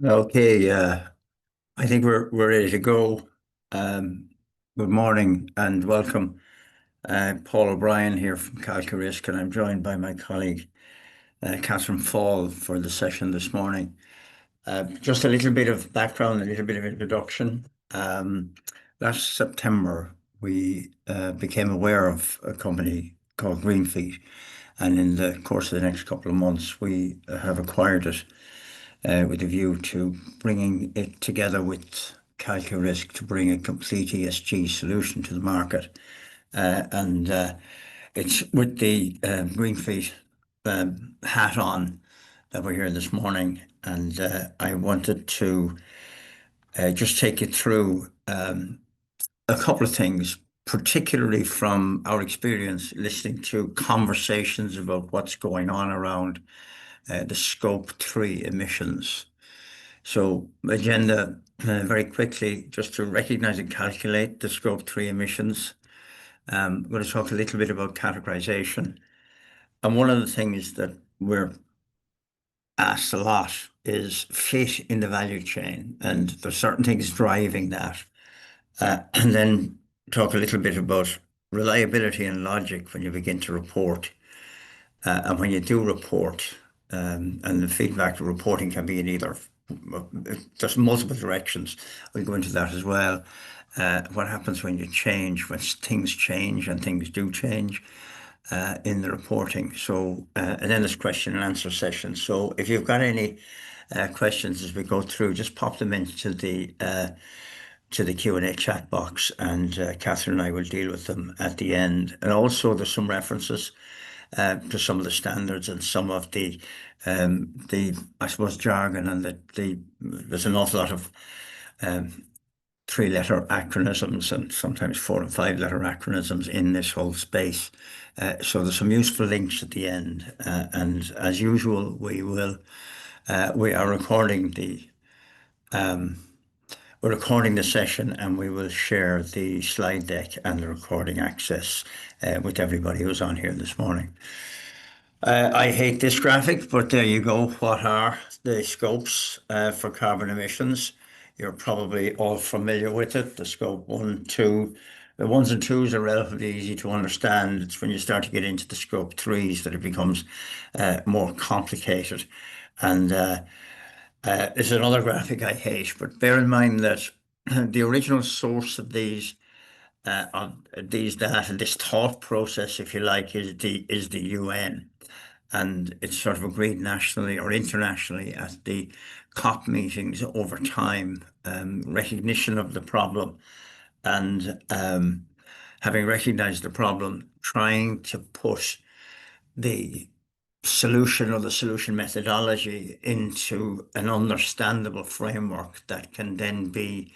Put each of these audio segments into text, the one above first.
Okay, I think we're ready to go. Um, Good morning and welcome. Paul O'Brien here from calQrisk, and I'm joined by my colleague Catherine Fall for the session this morning. Just a little bit of background, a little bit of introduction. Last September, we became aware of a company called Greenfeet, and in the course of the next couple of months, we have acquired it with a view to bringing it together with calQrisk to bring a complete ESG solution to the market. And It's with the Greenfeet hat on that we're here this morning. And I wanted to just take you through a couple of things, particularly from our experience listening to conversations about what's going on around the Scope 3 emissions. So, agenda very quickly, just to recognize and calculate the Scope 3 emissions. I'm going to talk a little bit about categorization. And one of the things that we're asked a lot is fit in the value chain. And there's certain things driving that. And then talk a little bit about reliability and logic when you begin to report. And when you do report, and the feedback to reporting can be in either, there's multiple directions. We'll go into that as well. What happens when you change, when things change and things do change in the reporting. So, and then there's question and answer session. So if you've got any questions as we go through, just pop them into the Q&A chat box, and Catherine and I will deal with them at the end. And also, there's some references to some of the standards and some of the I suppose jargon, and there's an awful lot of three-letter acronyms and sometimes four and five-letter acronyms in this whole space. So there's some useful links at the end, and as usual, we are recording the we're recording the session, and we will share the slide deck and the recording access with everybody who's on here this morning. I hate this graphic, but there you go. What are the scopes for carbon emissions? You're probably all familiar with it. The scope one, two, the ones and twos are relatively easy to understand. It's when you start to get into the scope threes that it becomes more complicated. And This is another graphic I hate, but bear in mind that the original source of these data, this thought process, if you like, is the UN, and it's sort of agreed nationally or internationally at the COP meetings over time. Recognition of the problem, and having recognized the problem, trying to put the solution or the solution methodology into an understandable framework that can then be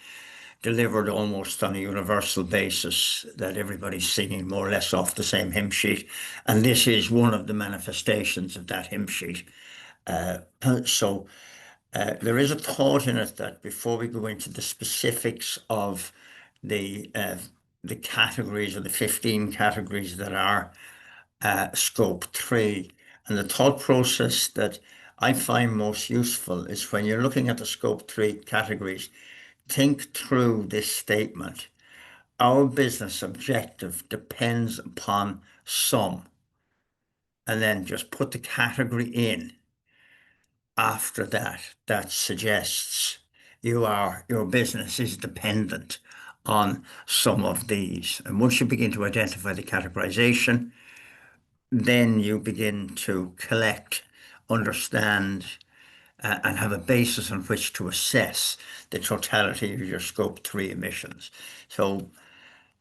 delivered almost on a universal basis, that everybody's singing more or less off the same hymn sheet. And this is one of the manifestations of that hymn sheet. So there is a thought in it that before we go into the specifics of the uh, the categories, or the 15 categories that are scope 3, and the thought process that I find most useful is when you're looking at the scope 3 categories, think through this statement. Our business objective depends upon some, and then just put the category in after that that suggests your business is dependent on some of these. And once you begin to identify the categorization, then you begin to collect, understand, and have a basis on which to assess the totality of your scope 3 emissions. So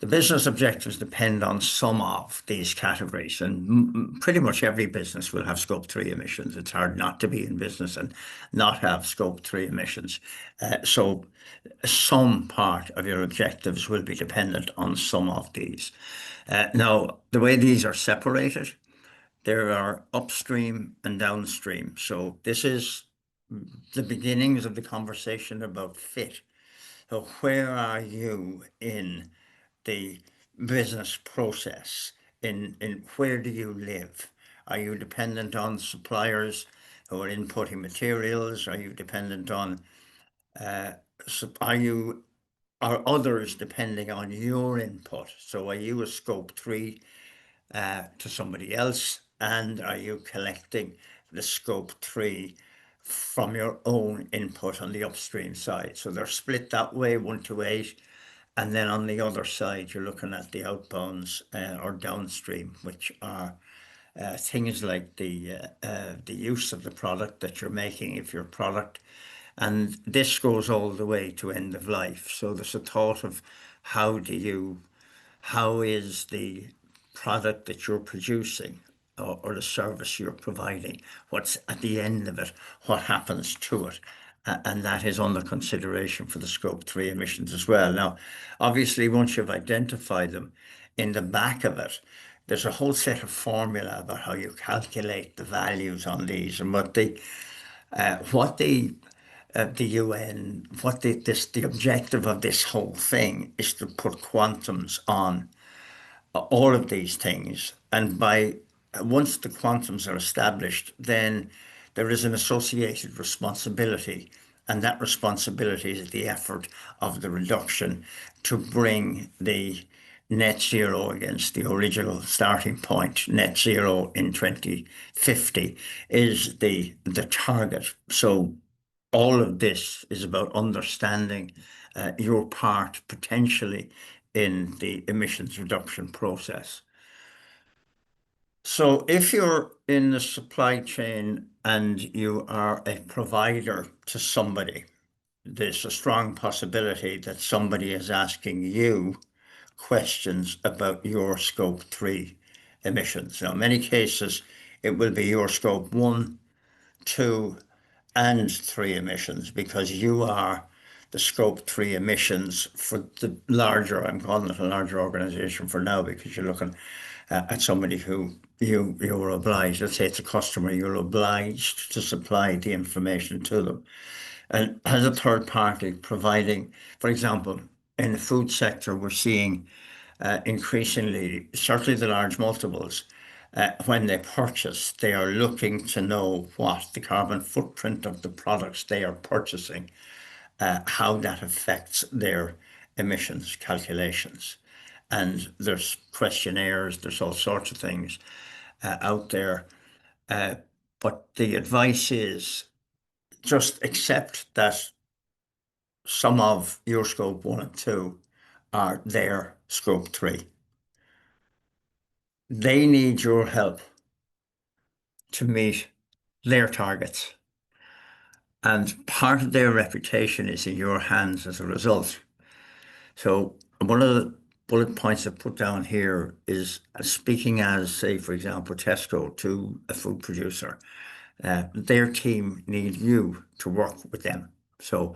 the business objectives depend on some of these categories, and pretty much every business will have scope 3 emissions. It's hard not to be in business and not have scope 3 emissions. So some part of your objectives will be dependent on some of these. Now, the way these are separated, there are upstream and downstream. So this is the beginnings of the conversation about fit. So where are you in the business process? In where do you live? Are you dependent on suppliers who are inputting materials? Are you dependent on, uh, are you, are others depending on your input? So are you a scope three to somebody else? And are you collecting the scope three from your own input on the upstream side? So they're split that way, 1 to 8. And then on the other side, you're looking at the outbounds or downstream, which are things like the use of the product that you're making, if your product, and this goes all the way to end of life. So there's a thought of how is the product that you're producing or the service you're providing, what's at the end of it, what happens to it. And that is under consideration for the scope three emissions as well. Now, obviously, once you've identified them, in the back of it, there's a whole set of formula about how you calculate the values on these and the UN, the objective of this whole thing is to put quantums on all of these things. And by once the quantums are established, then there is an associated responsibility. And that responsibility is the effort of the reduction to bring the net zero against the original starting point. Net zero in 2050 is the target. So all of this is about understanding your part potentially in the emissions reduction process. So if you're in the supply chain and you are a provider to somebody, there's a strong possibility that somebody is asking you questions about your scope three emissions. Now, in many cases, it will be your scope one, two, and three emissions because you are the scope three emissions for the larger, I'm calling it a larger organization for now because you're looking at somebody who you're obliged, let's say it's a customer, you're obliged to supply the information to them. And as a third party providing, for example, in the food sector, we're seeing increasingly, certainly the large multiples, when they purchase, they are looking to know what the carbon footprint of the products they are purchasing, how that affects their emissions calculations. And there's questionnaires, there's all sorts of things out there. But the advice is just accept that some of your scope one and two are their scope three. They need your help to meet their targets. And part of their reputation is in your hands as a result. So one of the bullet points I put down here is speaking as, say, for example, Tesco to a food producer. Their team need you to work with them. So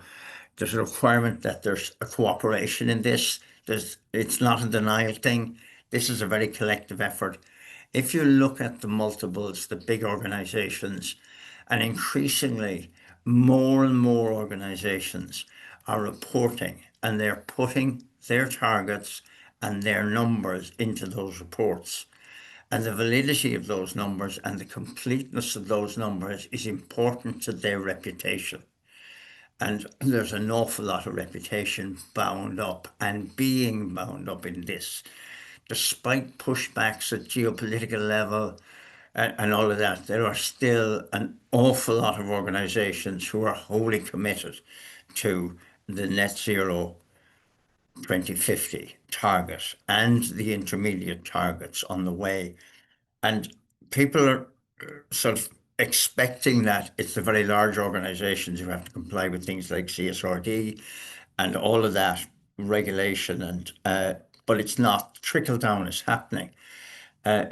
there's a requirement that there's a cooperation in this. It's not a denial thing. This is a very collective effort. If you look at the multiples, the big organizations, and increasingly more and more organizations are reporting and they're putting their targets and their numbers into those reports. And the validity of those numbers and the completeness of those numbers is important to their reputation. And there's an awful lot of reputation bound up and being bound up in this, despite pushbacks at geopolitical level and all of that. There are still an awful lot of organizations who are wholly committed to the net zero 2050 target and the intermediate targets on the way. And people are sort of expecting that it's the very large organizations who have to comply with things like CSRD and all of that regulation. And but it's not. Trickle down is happening.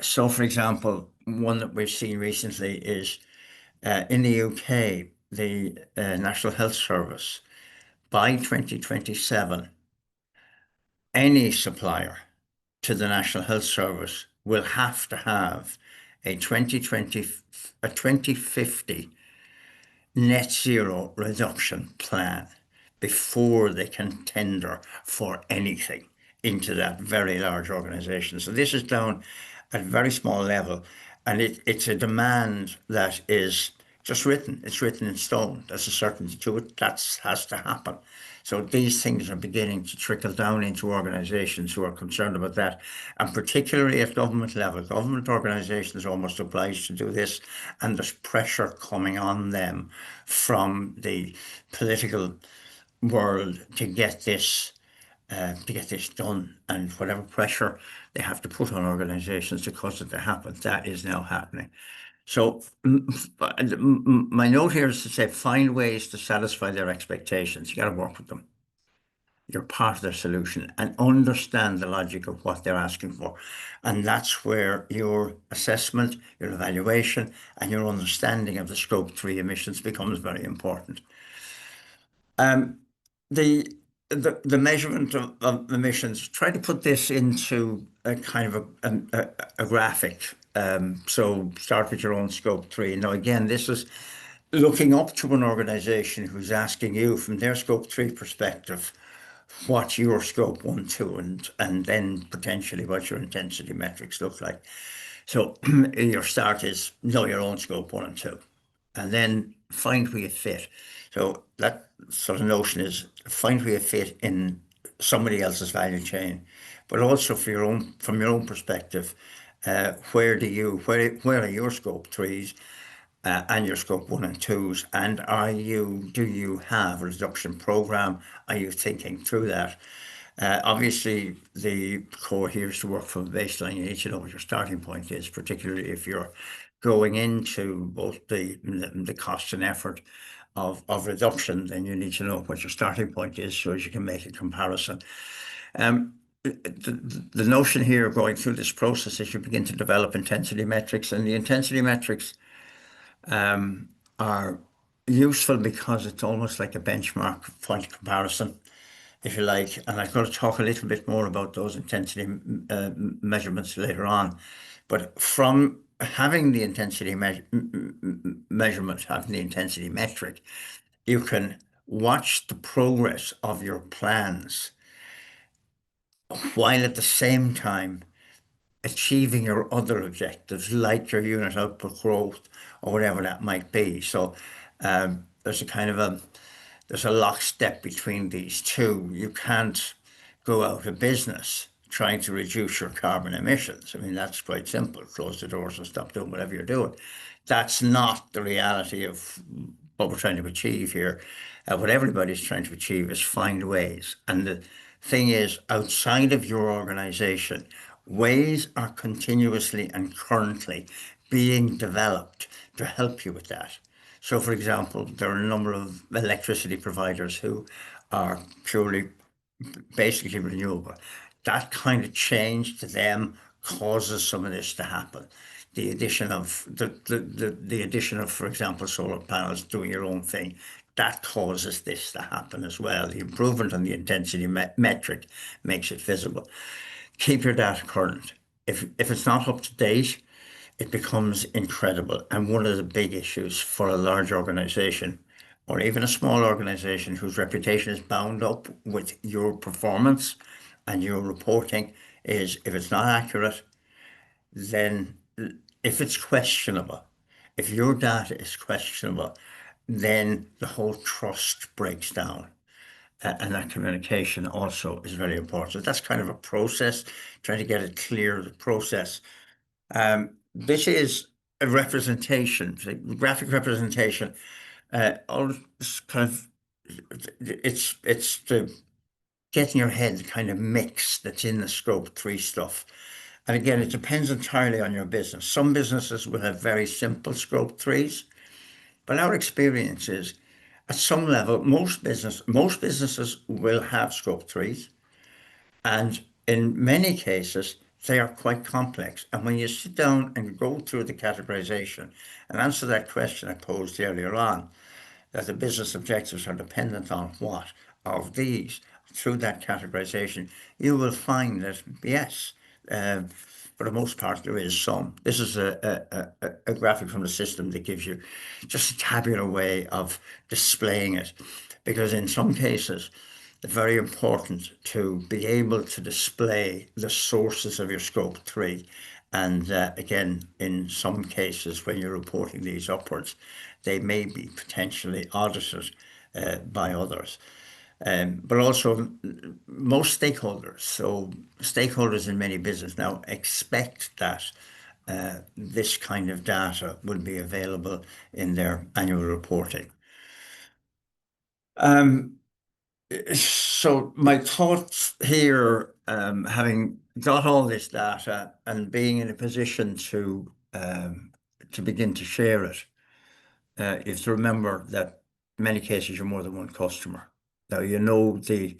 So, for example, one that we've seen recently is in the UK, the National Health Service by 2027, any supplier to the National Health Service will have to have a 2050 net zero reduction plan before they can tender for anything into that very large organization. So this is down at a very small level, and it's a demand that is just written. It's written in stone. There's a certainty to it. That has to happen. So these things are beginning to trickle down into organizations who are concerned about that. And particularly at government level, government organizations are almost obliged to do this. And there's pressure coming on them from the political world to get this done. And whatever pressure they have to put on organizations to cause it to happen, that is now happening. So my note here is to say, find ways to satisfy their expectations. You got to work with them. You're part of their solution and understand the logic of what they're asking for. And that's where your assessment, your evaluation, and your understanding of the scope 3 emissions becomes very important. Um, the the measurement of emissions, try to put this into a kind of a graphic. So start with your own scope 3. Now, again, this is looking up to an organization who's asking you from their scope 3 perspective what your scope 1, 2, and then potentially what your intensity metrics look like. So your start is know your own scope 1 and 2, and then find where you fit. So that sort of notion is find where you fit in somebody else's value chain, but also for your own, from your own perspective, where are your scope 3s and your scope 1 and 2s, and do you have a reduction program? Are you thinking through that? Obviously, the core here is to work from a baseline. You need to know what your starting point is, particularly if you're going into both the cost and effort of reduction, then you need to know what your starting point is so as you can make a comparison. The notion here going through this process is you begin to develop intensity metrics, and the intensity metrics are useful because it's almost like a benchmark point of comparison, if you like. And I'm going to talk a little bit more about those intensity measurements later on. But from having the intensity measurement, having the intensity metric, you can watch the progress of your plans while at the same time achieving your other objectives, like your unit output growth or whatever that might be. So there's a kind of there's a lockstep between these two. You can't go out of business trying to reduce your carbon emissions. I mean, that's quite simple. Close the doors and stop doing whatever you're doing. That's not the reality of what we're trying to achieve here. What everybody's trying to achieve is find ways. And the thing is, outside of your organization, ways are continuously and currently being developed to help you with that. So, for example, there are a number of electricity providers who are purely basically renewable. That kind of change to them causes some of this to happen. The addition of the addition of, for example, solar panels, doing your own thing, that causes this to happen as well. The improvement on the intensity metric makes it visible. Keep your data current. If it's not up to date, it becomes incredible. And one of the big issues for a large organization or even a small organization whose reputation is bound up with your performance and your reporting is if it's not accurate, then if it's questionable, if your data is questionable, then the whole trust breaks down. And that communication also is very important. So that's kind of a process, trying to get it clear, the process. This is a representation, graphic representation. All kind of it's the getting your head kind of mix that's in the scope 3 stuff. And again, it depends entirely on your business. Some businesses will have very simple scope 3s, but our experience is at some level, most businesses will have scope 3s. And in many cases, they are quite complex. And when you sit down and go through the categorization and answer that question I posed earlier on, that the business objectives are dependent on what of these, through that categorization, you will find that, yes, for the most part, there is some. This is a graphic from the system that gives you just a tabular way of displaying it. Because in some cases, it's very important to be able to display the sources of your scope 3 And again, in some cases, when you're reporting these upwards, they may be potentially audited by others. But also most stakeholders. So stakeholders in many business now expect that this kind of data will be available in their annual reporting. Um, so my thoughts here, having got all this data and being in a position to begin to share it, is to remember that in many cases you're more than one customer. Now you know the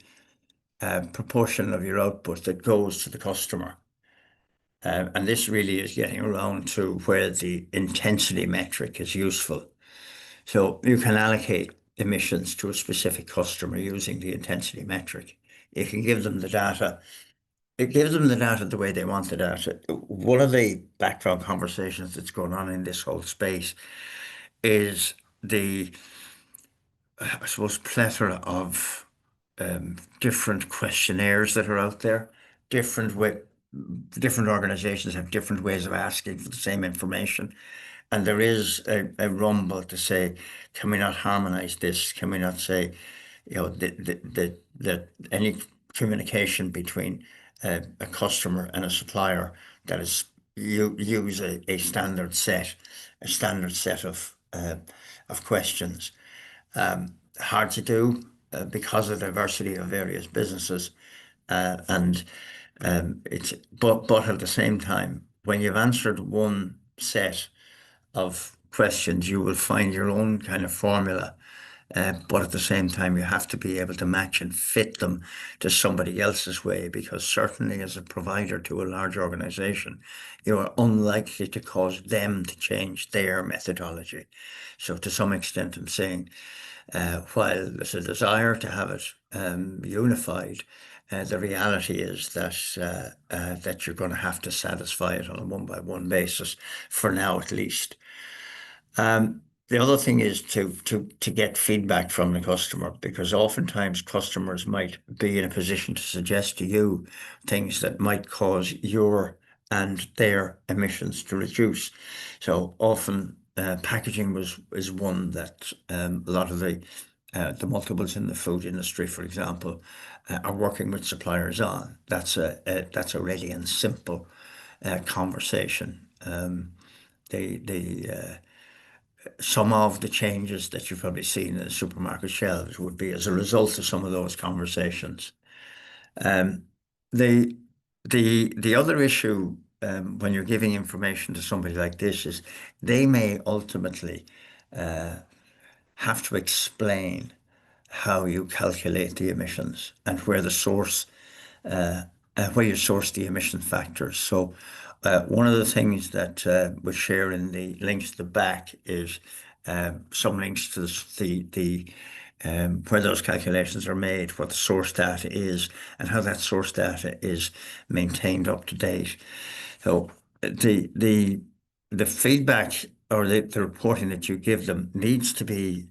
proportion of your output that goes to the customer. And this really is getting around to where the intensity metric is useful. So you can allocate emissions to a specific customer using the intensity metric. You can give them the data. It gives them the data the way they want the data. One of the background conversations that's going on in this whole space is the, I suppose, plethora of different questionnaires that are out there. Different way, different organizations have different ways of asking for the same information. And there is a rumble to say, can we not harmonize this? Can we not say, that any communication between a customer and a supplier that is use a standard set of questions. Hard to do because of the diversity of various businesses, and it's but at the same time, when you've answered one set of questions, you will find your own kind of formula. But at the same time, you have to be able to match and fit them to somebody else's way, because certainly as a provider to a large organization, you are unlikely to cause them to change their methodology. So to some extent, I'm saying, while there's a desire to have it unified, the reality is that you're going to have to satisfy it on a one-by-one basis for now, at least. The other thing is to get feedback from the customer, because oftentimes customers might be in a position to suggest to you things that might cause your and their emissions to reduce. So often packaging is one that a lot of the multiples in the food industry, for example, are working with suppliers on. That's a ready and simple conversation. The some of the changes that you've probably seen in the supermarket shelves would be as a result of some of those conversations. Um, the the other issue when you're giving information to somebody like this is they may ultimately have to explain how you calculate the emissions and where you source the emission factors. So one of the things that we share in the links to the back is some links to the where those calculations are made, what the source data is, and how that source data is maintained up to date. So the feedback or the reporting that you give them needs to be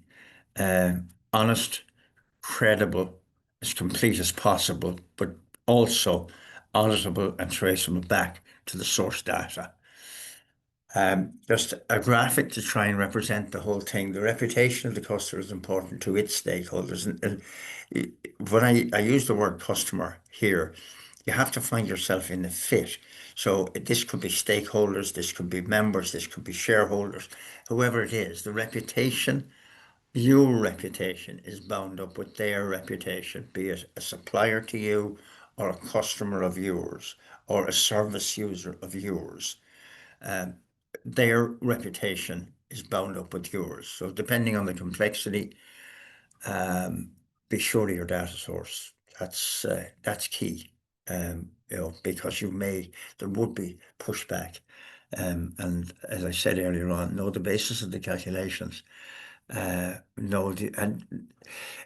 uh, honest, credible, as complete as possible, but also auditable and traceable back to the source data. Just a graphic to try and represent the whole thing. The reputation of the customer is important to its stakeholders. And when I use the word customer here, you have to find yourself in the fit. So this could be stakeholders, this could be members, this could be shareholders, whoever it is. The reputation, your reputation is bound up with their reputation, be it a supplier to you or a customer of yours or a service user of yours. Their reputation is bound up with yours. So depending on the complexity, be sure of your data source. That's key. Because there would be pushback. And as I said earlier on, know the basis of the calculations. And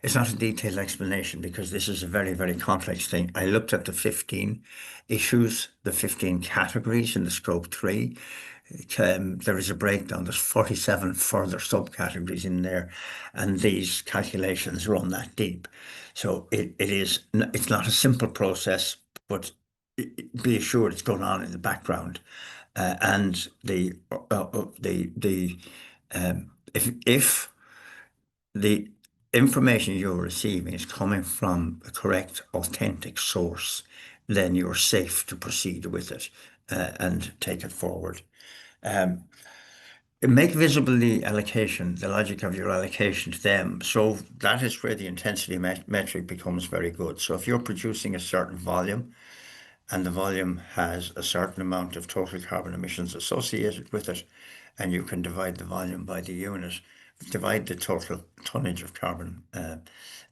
it's not a detailed explanation because this is a very, very complex thing. I looked at the 15 issues, the 15 categories in the scope 3. There is a breakdown. There's 47 further subcategories in there, and these calculations run that deep. So it's not a simple process, but be assured it's going on in the background. and if the information you're receiving is coming from a correct, authentic source, then you're safe to proceed with it and take it forward. Make visible the allocation, the logic of your allocation to them. So that is where the intensity metric becomes very good. So if you're producing a certain volume, and the volume has a certain amount of total carbon emissions associated with it, and you can divide the volume by the unit, divide the total tonnage of carbon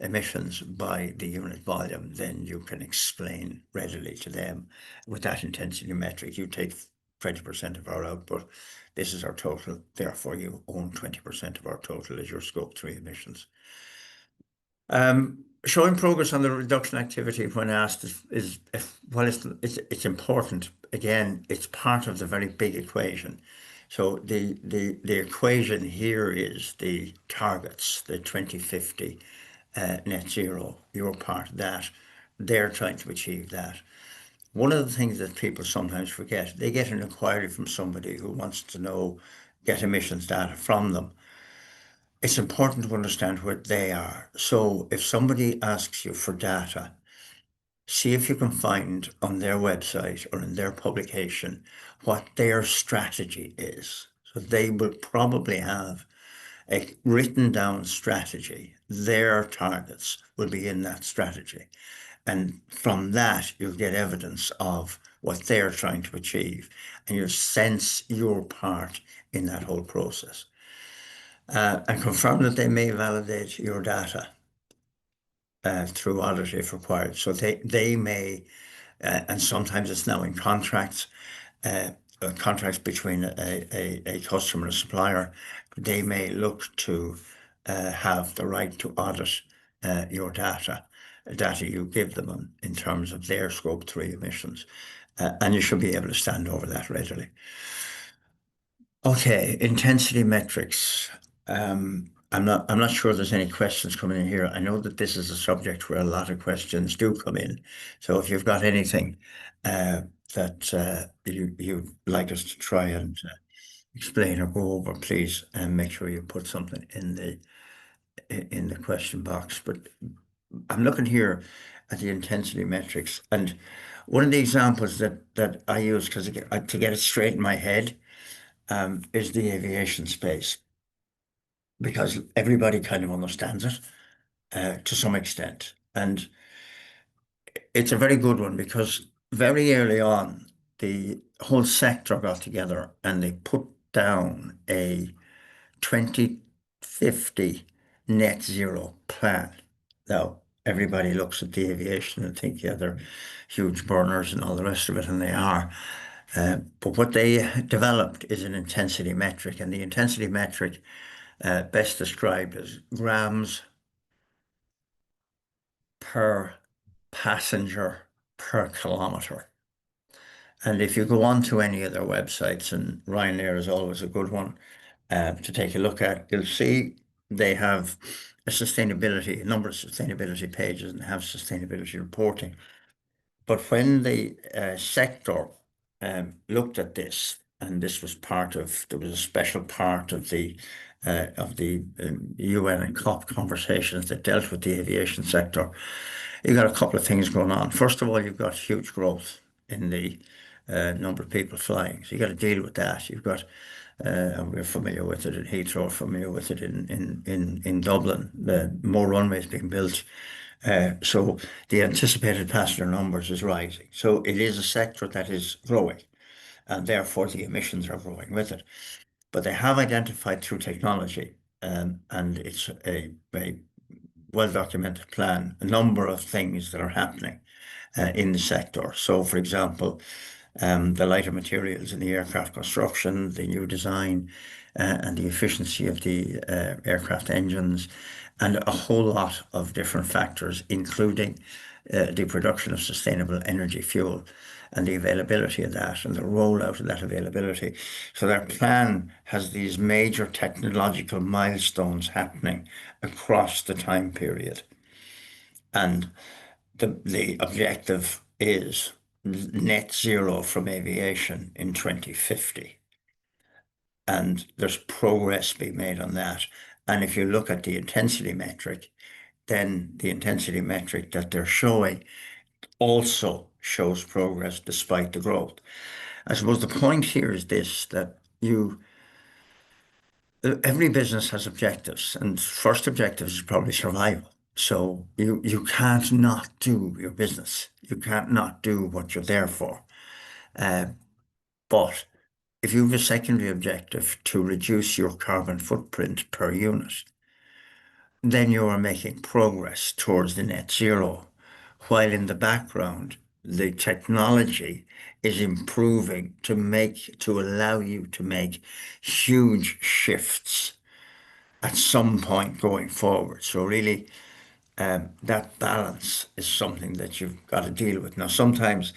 emissions by the unit volume, then you can explain readily to them with that intensity metric. You take 20% of our output, this is our total, therefore you own 20% of our total as your scope 3 emissions. Showing progress on the reduction activity when asked is well, it's important. Again, it's part of the very big equation. So the equation here is the targets, the 2050 net zero. You're part of that. They're trying to achieve that. One of the things that people sometimes forget, they get an inquiry from somebody who wants to know, get emissions data from them. It's important to understand where they are. So if somebody asks you for data, see if you can find on their website or in their publication what their strategy is. So they will probably have a written down strategy. Their targets will be in that strategy. And from that, you'll get evidence of what they're trying to achieve, and you'll sense your part in that whole process. And confirm that they may validate your data through audit if required. So they may, and sometimes it's now in contracts, contracts between a customer and a supplier, they may look to have the right to audit your data you give them in terms of their scope 3 emissions. And you should be able to stand over that readily. Okay, intensity metrics. I'm not sure there's any questions coming in here. I know that this is a subject where a lot of questions do come in. So if you've got anything that you'd like us to try and explain or go over, please make sure you put something in the question box. But I'm looking here at the intensity metrics, and one of the examples that I use because to get it straight in my head is the aviation space, because everybody kind of understands it to some extent. And it's a very good one because very early on, the whole sector got together and they put down a 2050 net zero plan. Now, everybody looks at the aviation and think, yeah, they're huge burners and all the rest of it, and they are. But what they developed is an intensity metric, and the intensity metric best described as grams per passenger per kilometre. And if you go on to any of their websites, and Ryanair is always a good one to take a look at, you'll see they have a number of sustainability pages and have sustainability reporting. But when the sector looked at this, and this was there was a special part of the UN and COP conversations that dealt with the aviation sector, you got a couple of things going on. First of all, you've got huge growth in the number of people flying, so you got to deal with that. You've got and we're familiar with it in Heathrow, familiar with it in Dublin. More runways being built. So the anticipated passenger numbers is rising. So it is a sector that is growing, and therefore the emissions are growing with it. But they have identified through technology, and it's a well-documented plan, a number of things that are happening in the sector. So, for example, the lighter materials in the aircraft construction, the new design, and the efficiency of the aircraft engines, and a whole lot of different factors, including the production of sustainable energy fuel and the availability of that and the rollout of that availability. So their plan has these major technological milestones happening across the time period. And the objective is net zero from aviation in 2050. And there's progress being made on that. And if you look at the intensity metric, then the intensity metric that they're showing also shows progress despite the growth. I suppose the point here is this, that every business has objectives, and first objective is probably survival. So you can't not do your business. You can't not do what you're there for. Uh, but if you have a secondary objective to reduce your carbon footprint per unit, then you are making progress towards the net zero, while in the background, the technology is improving to allow you to make huge shifts at some point going forward. So really, that balance is something that you've got to deal with. Now, sometimes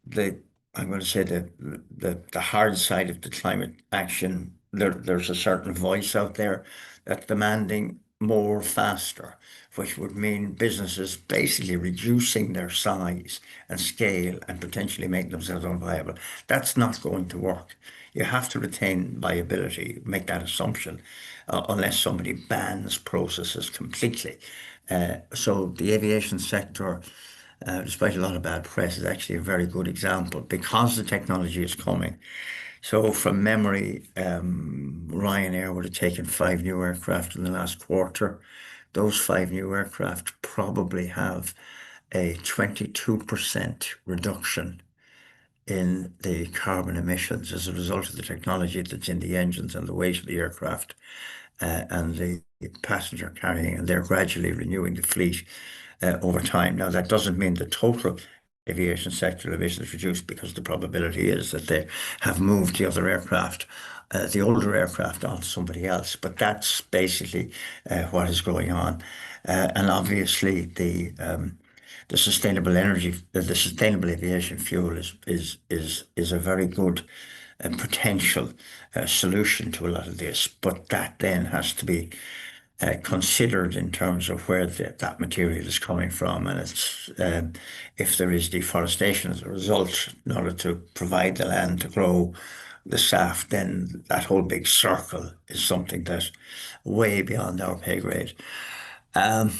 the I'm going to say the hard side of the climate action, there's a certain voice out there that's demanding more faster, which would mean businesses basically reducing their size and scale and potentially make themselves unviable. That's not going to work. You have to retain viability, make that assumption, unless somebody bans processes completely. So the aviation sector, despite a lot of bad press, is actually a very good example because the technology is coming. So from memory, Ryanair would have taken 5 new aircraft in the last quarter. Those 5 new aircraft probably have a 22% reduction in the carbon emissions as a result of the technology that's in the engines and the weight of the aircraft, and the passenger carrying, and they're gradually renewing the fleet over time. Now, that doesn't mean the total aviation sector emissions reduced, because the probability is that they have moved the other aircraft, the older aircraft, on to somebody else. But that's basically what is going on. And obviously, the sustainable energy, the sustainable aviation fuel is a very good potential solution to a lot of this. But that then has to be considered in terms of where that material is coming from, and it's if there is deforestation as a result, in order to provide the land to grow the SAF, then that whole big circle is something that way beyond our pay grade. Um,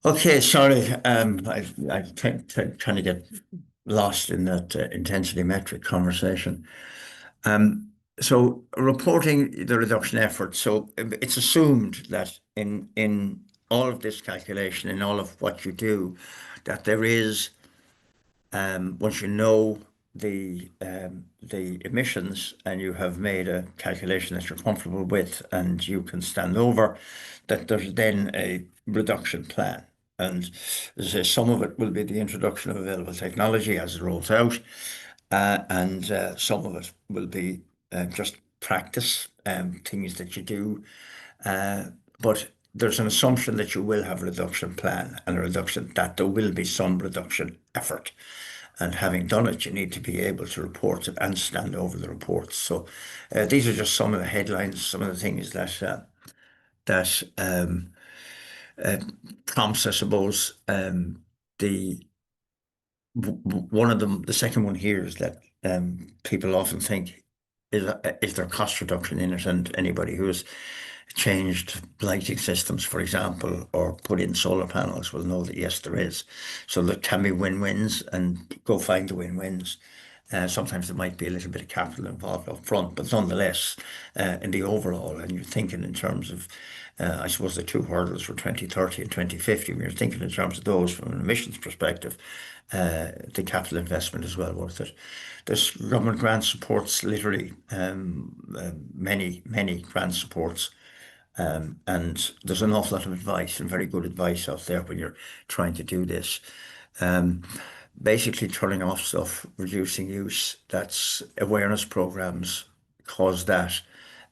okay, sorry, I kind of get lost in that intensity metric conversation. So reporting the reduction effort. So it's assumed that in all of this calculation, in all of what you do, that there is, once you know the emissions and you have made a calculation that you're comfortable with and you can stand over, that there's then a reduction plan. And as I say, some of it will be the introduction of available technology as it rolls out, and some of it will be just practice, things that you do. But there's an assumption that you will have a reduction plan and a reduction, that there will be some reduction effort. And having done it, you need to be able to report it and stand over the reports. So these are just some of the headlines, some of the things that uh, prompts, I suppose. The One of them, the second one here, is that people often think, is there cost reduction in it? And anybody who has changed lighting systems, for example, or put in solar panels will know that yes, there is. So there can be win-wins, and go find the win-wins. Sometimes there might be a little bit of capital involved up front, but nonetheless, in the overall, and you're thinking in terms of, I suppose, the two hurdles for 2030 and 2050, when you're thinking in terms of those from an emissions perspective, the capital investment is well worth it. There's government grant supports, literally many grant supports. And there's an awful lot of advice, and very good advice out there when you're trying to do this. Um, Basically turning off stuff, reducing use. That's awareness programs cause that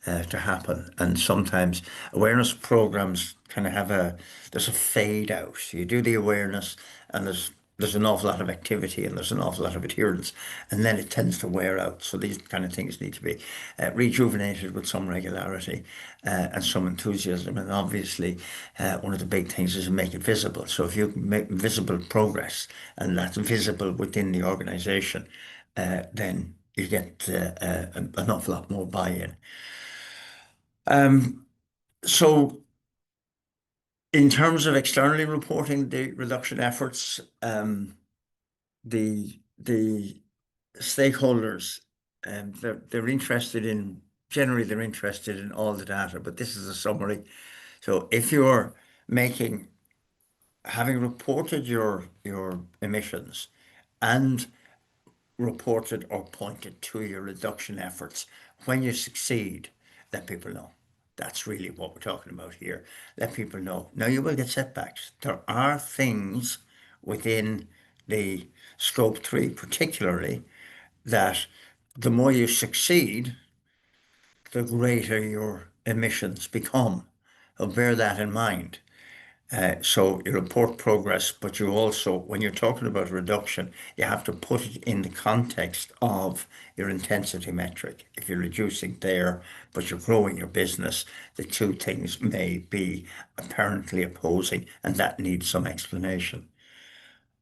to happen. And sometimes awareness programs kind of there's a fade out. You do the awareness, and there's there's an awful lot of activity and there's an awful lot of adherence, and then it tends to wear out. So these kind of things need to be rejuvenated with some regularity and some enthusiasm. And obviously, one of the big things is to make it visible. So if you make visible progress and that's visible within the organization, then you get an awful lot more buy-in. Um, so in terms of externally reporting the reduction efforts, the stakeholders, they're interested in generally they're interested in all the data, but this is a summary. So if you're making having reported your emissions and reported or pointed to your reduction efforts, when you succeed, let people know. That's really what we're talking about here. Let people know. Now you will get setbacks. There are things within the scope three, particularly, that the more you succeed, the greater your emissions become. So bear that in mind. So you report progress, but you also, when you're talking about reduction, you have to put it in the context of your intensity metric. If you're reducing there, but you're growing your business, the two things may be apparently opposing, and that needs some explanation.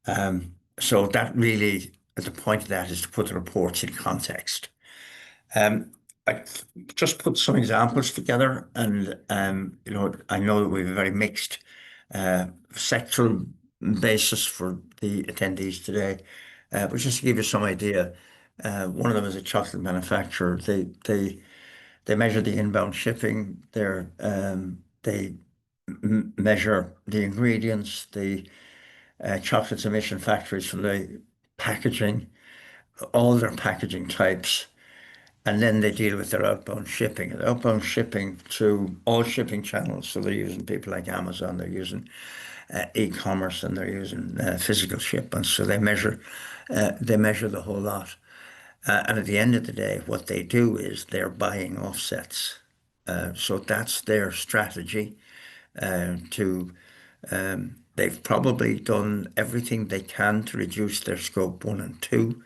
So that really, the point of that is to put the reports in context. Um, I just put some examples together, and I know that we have a very mixed sectoral basis for the attendees today, but just to give you some idea, one of them is a chocolate manufacturer. They measure the inbound shipping. They measure the ingredients, the chocolate's emission factories for the packaging, all their packaging types. And then they deal with their outbound shipping. And outbound shipping through all shipping channels. So they're using people like Amazon, they're using e-commerce, and they're using physical shipments. So they measure the whole lot. And at the end of the day, what they do is they're buying offsets. So that's their strategy to. They've probably done everything they can to reduce their scope one and two,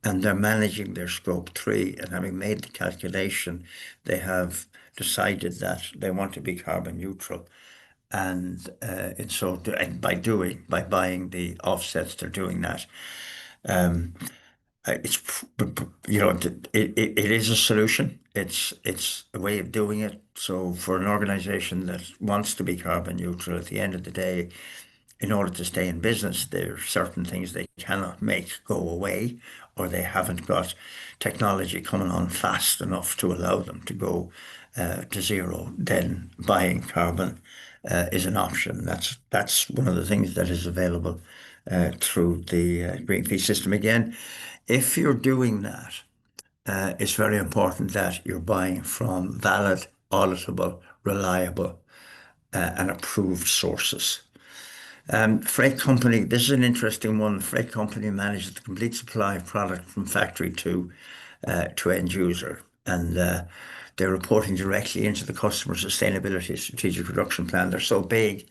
and they're managing their scope three. And having made the calculation, they have decided that they want to be carbon neutral. And so and by buying the offsets, they're doing that. It's it is a solution. It's a way of doing it. So for an organization that wants to be carbon neutral, at the end of the day, in order to stay in business, there are certain things they cannot make go away, or they haven't got technology coming on fast enough to allow them to go to zero. Then buying carbon is an option. That's one of the things that is available through the green fee system. Again, if you're doing that, it's very important that you're buying from valid, auditable, reliable, and approved sources. Freight company, this is an interesting one. Freight company manages the complete supply of product from factory to end user, and they're reporting directly into the customer sustainability strategic reduction plan. They're so big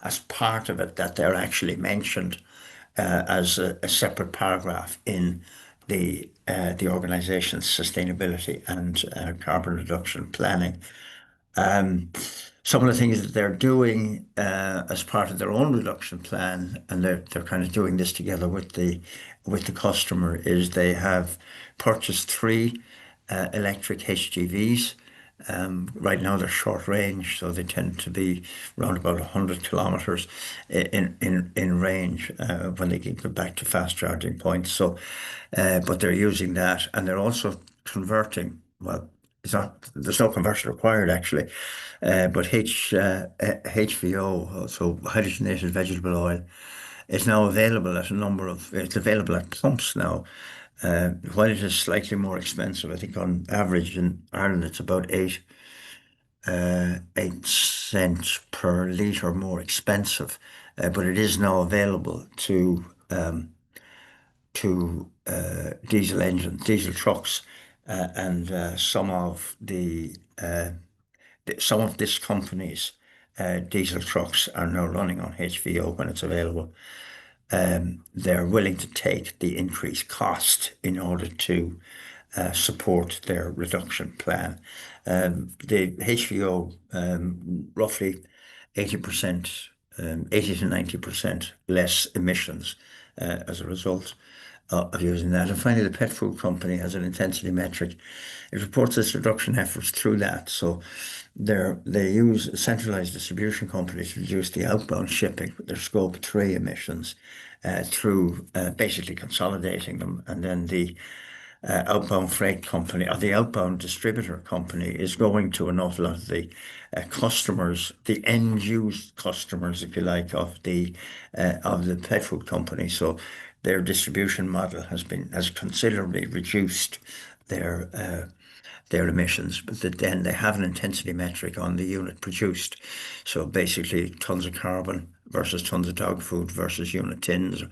as part of it that they're actually mentioned as a separate paragraph in the organization's sustainability and carbon reduction planning. Some of the things that they're doing as part of their own reduction plan, and they're kind of doing this together with the customer, is they have purchased three electric HGVs. Right now they're short range, so they tend to be around about 100 kilometers in range when they can get back to fast charging points. So, but they're using that, and they're also converting. Well, it's not. There's no conversion required actually, but HVO, so hydrogenated vegetable oil, is now available at a number of. It's available at pumps now. While it is slightly more expensive, I think on average in Ireland it's about 8 cents per litre more expensive, but it is now available to diesel trucks, and some of this company's diesel trucks are now running on HVO when it's available. they're willing to take the increased cost in order to support their reduction plan. The HVO, roughly 80%, 80 to 90% less emissions as a result of using that. And finally, the pet food company has an intensity metric. It reports its reduction efforts through that. So they use a centralized distribution company to reduce the outbound shipping, their scope 3 emissions, through basically consolidating them. And then the outbound freight company or the outbound distributor company is going to an awful lot of the customers, the end use customers, if you like, of the pet food company. So their distribution model has considerably reduced their their emissions, but then they have an intensity metric on the unit produced. So basically, tons of carbon versus tons of dog food versus unit tins,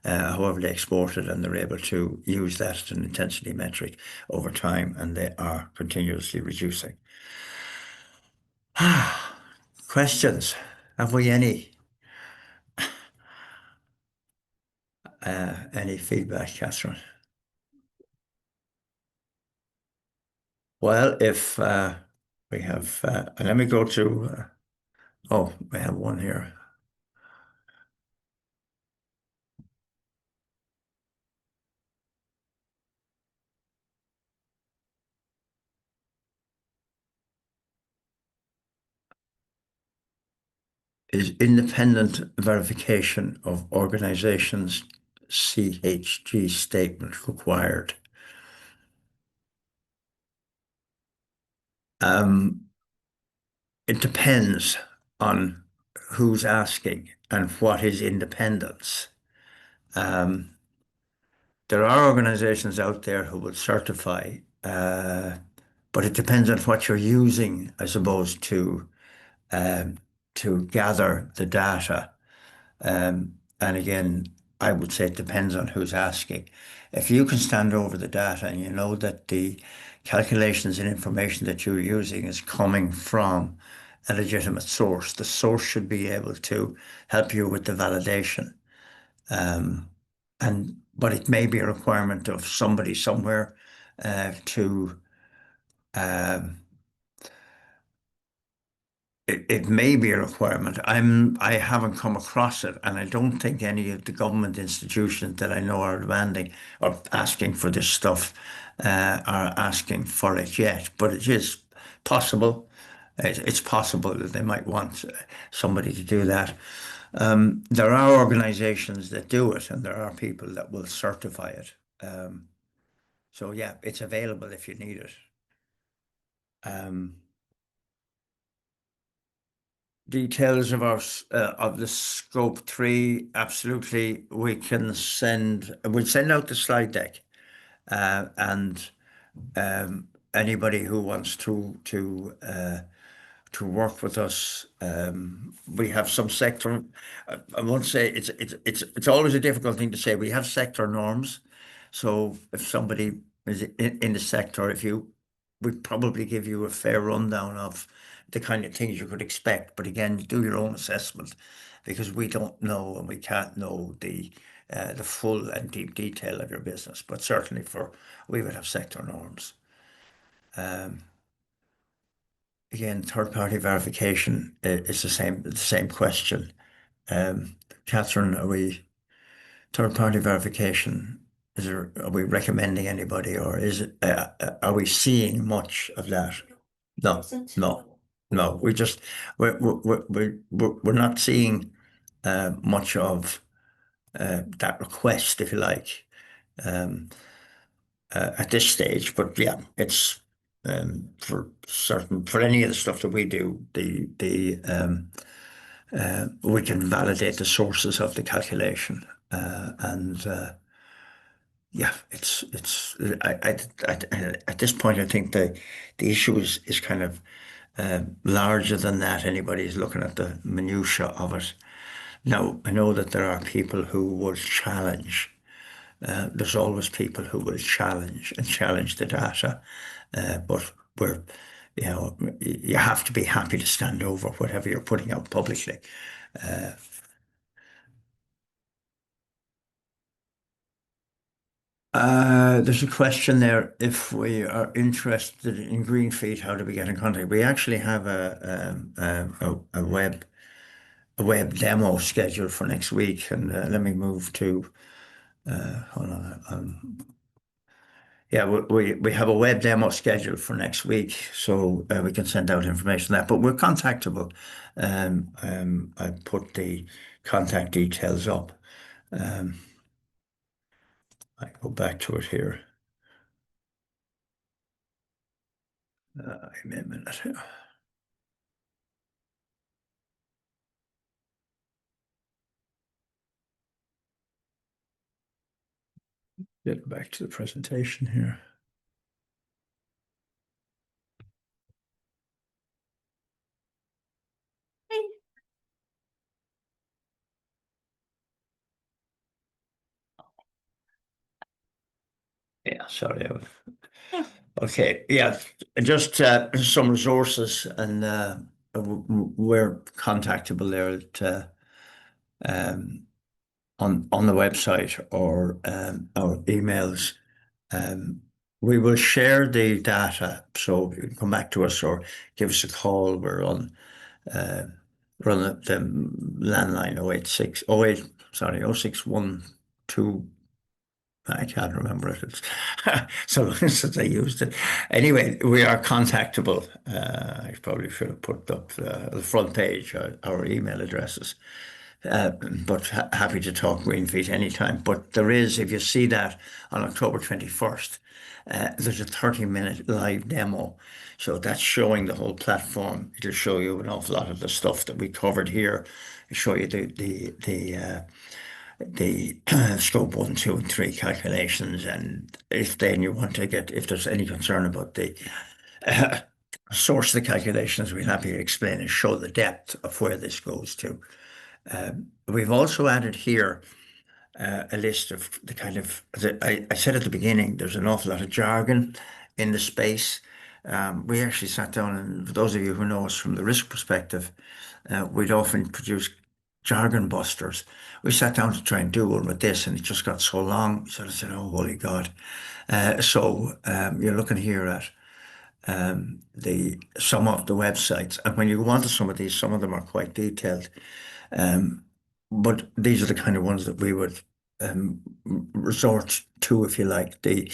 however they export it, and they're able to use that as an intensity metric over time, and they are continuously reducing. Questions? Have we any feedback, Catherine? Well, if we have, let me go to. Oh, we have one here. Is independent verification of organizations' CHG statement required? Um, it depends on who's asking and what is independence. Um, there are organizations out there who will certify, but it depends on what you're using, I suppose, um, to gather the data. And again, I would say it depends on who's asking. If you can stand over the data and you know that the calculations and information that you're using is coming from a legitimate source, the source should be able to help you with the validation. Um, but it may be a requirement of somebody somewhere to um, it may be a requirement. I haven't come across it, and I don't think any of the government institutions that I know are demanding or asking for this stuff are asking for it yet. But it is possible. It's possible that they might want somebody to do that. There are organizations that do it, and there are people that will certify it. So yeah, it's available if you need it. Um, Details of of the scope 3, absolutely. We'll send out the slide deck, and anybody who wants to work with us. We have some sector. I won't say it's always a difficult thing to say. We have sector norms. So if somebody is in the sector, if you, we'd probably give you a fair rundown of the kind of things you could expect. But again, do your own assessment because we don't know and we can't know the full and deep detail of your business. But certainly we would have sector norms. Um, Again, third-party verification is the same question. Um, Catherine, are we third-party verification? Are we recommending anybody, or are we seeing much of that? No, no, no. We're not seeing much of that request, if you like. Um, at this stage. But yeah, it's for any of the stuff that we do, we can validate the sources of the calculation, and yeah, at this point, I think the issue is kind of larger than that. Anybody's looking at the minutiae of it. Now, I know that there are people who will challenge. There's always people who will challenge the data, but you know, you have to be happy to stand over whatever you're putting out publicly. There's a question there. If we are interested in green feed, how do we get in contact? We actually have a web demo scheduled for next week, and let me move to hold on. Yeah, we have a web demo scheduled for next week, so we can send out information on that. But we're contactable. I put the contact details up. Um, I go back to it here. Give me a minute here. Get back to the presentation here. Yeah, sorry. Okay, yeah, just some resources, and we're contactable there um, on the website or our emails. Um, we will share the data, so you can come back to us or give us a call. Uh, we're on the landline 086 08, sorry, 0612. I can't remember it. It's so long since I used it. Anyway, we are contactable. I probably should have put up the front page, our email addresses. But happy to talk green feet anytime. But there is, if you see that on October 21st, there's a 30-minute live demo. So that's showing the whole platform. It'll show you an awful lot of the stuff that we covered here. It'll show you the scope one, two, and three calculations. And if then you want to get, if there's any concern about the uh, source of the calculations, we're happy to explain and show the depth of where this goes to. We've also added here a list of the kind of, as I said at the beginning, there's an awful lot of jargon in the space. We actually sat down, and for those of you who know us from the risk perspective, we'd often produce jargon busters. We sat down to try and do one with this, and it just got so long. We sort of said, "Oh, holy God!" You're looking here at the some of the websites, and when you go onto some of these, some of them are quite detailed. Um, but these are the kind of ones that we would resort to, if you like. The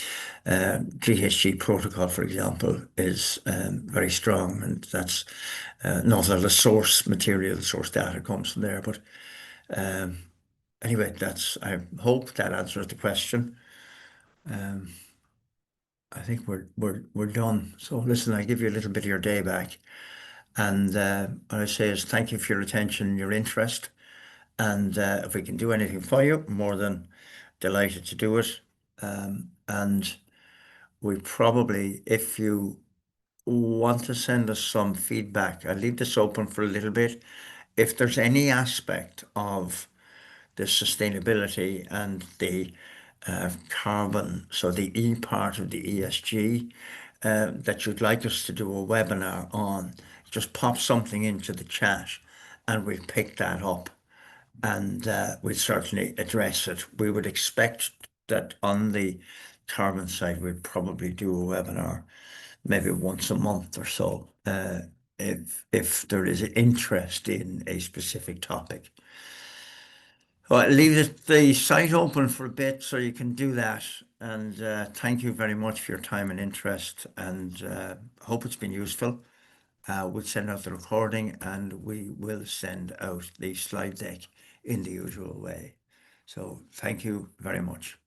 GHG protocol, for example, is very strong, and that's not a lot of source material, source data comes from there. But um, anyway, that's. I hope that answers the question. Um, I think we're done. So listen, I give you a little bit of your day back, and what I say is thank you for your attention and your interest. And if we can do anything for you, more than delighted to do it. And we probably, if you want to send us some feedback, I'll leave this open for a little bit. If there's any aspect of the sustainability and the carbon, so the E part of the ESG, that you'd like us to do a webinar on, just pop something into the chat and we'll pick that up and we'd certainly address it. We would expect that on the carbon side, we'd probably do a webinar maybe once a month or so, if there is interest in a specific topic. Well, I'll leave the site open for a bit so you can do that. And thank you very much for your time and interest, and hope it's been useful. We'll send out the recording and we will send out the slide deck in the usual way. So thank you very much.